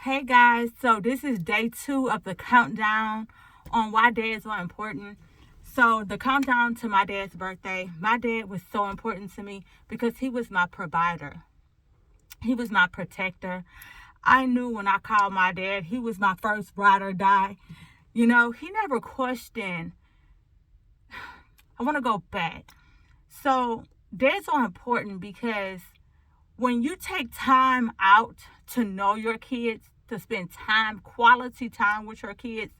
Hey guys, so this is day 2 of the countdown on why dads are important. So, the countdown to my dad's birthday, my dad was so important to me because he was my provider, he was my protector. I knew when I called my dad, he was my first ride or die. He never questioned. I want to go back. So, dads are important because when you take time out to know your kids, to spend time, quality time with your kids,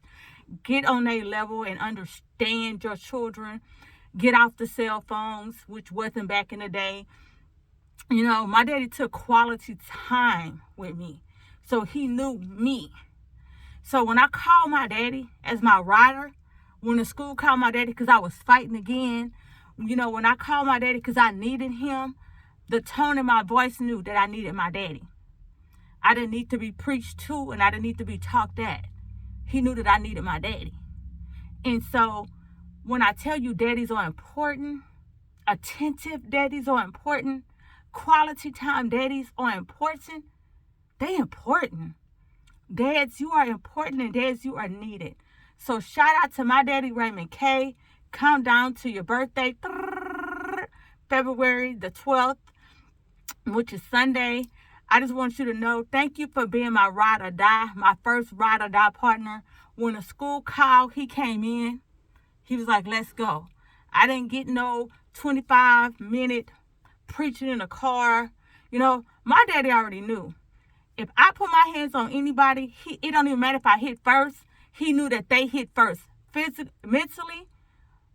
get on their level and understand your children, get off the cell phones, which wasn't back in the day. My daddy took quality time with me. So he knew me. So when I called my daddy as my rider, when the school called my daddy because I was fighting again, when I called my daddy because I needed him, the tone in my voice knew that I needed my daddy. I didn't need to be preached to and I didn't need to be talked at. He knew that I needed my daddy. And so when I tell you daddies are important, attentive daddies are important, quality time daddies are important, they're important. Dads, you are important, and dads, you are needed. So shout out to my daddy, Raymond K. Countdown to your birthday, February the 12th, which is Sunday. I just want you to know, thank you for being my ride or die, my first ride or die partner. When the school called, he came in. He was like, let's go. I didn't get no 25-minute preaching in a car. My daddy already knew. If I put my hands on anybody, it don't even matter if I hit first. He knew that they hit first. Physically, mentally,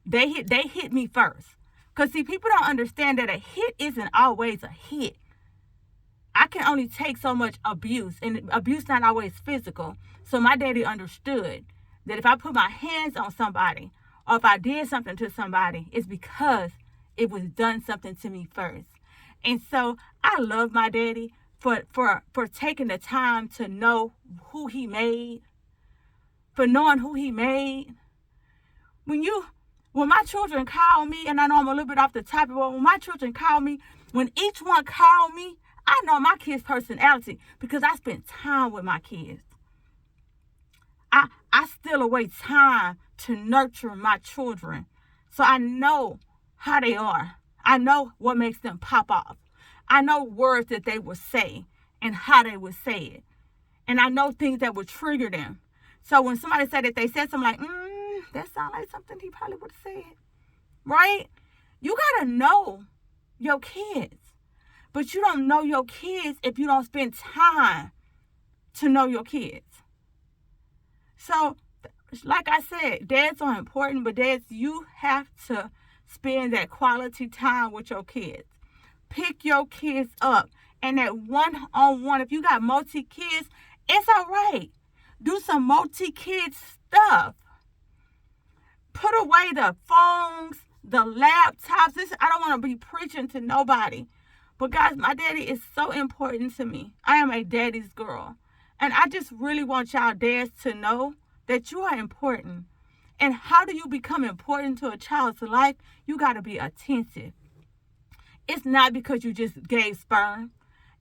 they hit me first. Because, see, people don't understand that a hit isn't always a hit. I can only take so much abuse, and abuse not always physical. So my daddy understood that if I put my hands on somebody or if I did something to somebody, it's because it was done something to me first. And so I love my daddy for taking the time to know who he made, for knowing who he made. When my children call me, and I know I'm a little bit off the topic, but when my children call me, when each one call me, I know my kids' personality because I spent time with my kids. I steal away time to nurture my children. So I know how they are. I know what makes them pop off. I know words that they would say and how they would say it. And I know things that would trigger them. So when somebody said that they said something like, that sounds like something he probably would have said. Right? You got to know your kids. But you don't know your kids if you don't spend time to know your kids. So, like I said, dads are important, but dads, you have to spend that quality time with your kids. Pick your kids up. And that one-on-one, if you got multi-kids, it's all right. Do some multi-kid stuff. Put away the phones, the laptops. I don't want to be preaching to nobody. But guys, my daddy is so important to me. I am a daddy's girl. And I just really want y'all dads to know that you are important. And how do you become important to a child's life? You got to be attentive. It's not because you just gave sperm.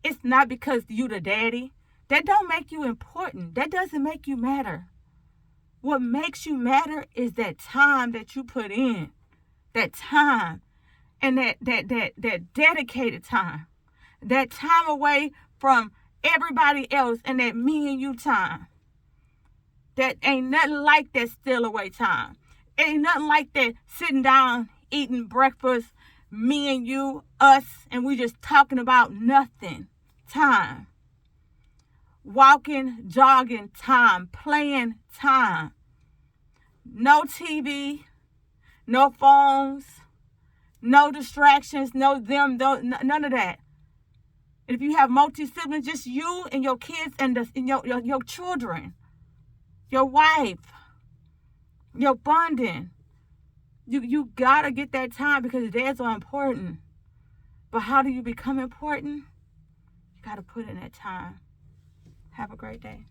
It's not because you the daddy. That don't make you important. That doesn't make you matter. What makes you matter is that time that you put in. That time. And that dedicated time. That time away from everybody else and that me and you time. That ain't nothing like that steal away time. Ain't nothing like that sitting down, eating breakfast, me and you, us, and we just talking about nothing time. Walking, jogging time, playing time. No TV, no phones, no distractions, none of that. If you have multi-siblings, just you and your kids and your children, your wife, your bonding. You gotta get that time because dads are important. But how do you become important? You gotta put in that time. Have a great day.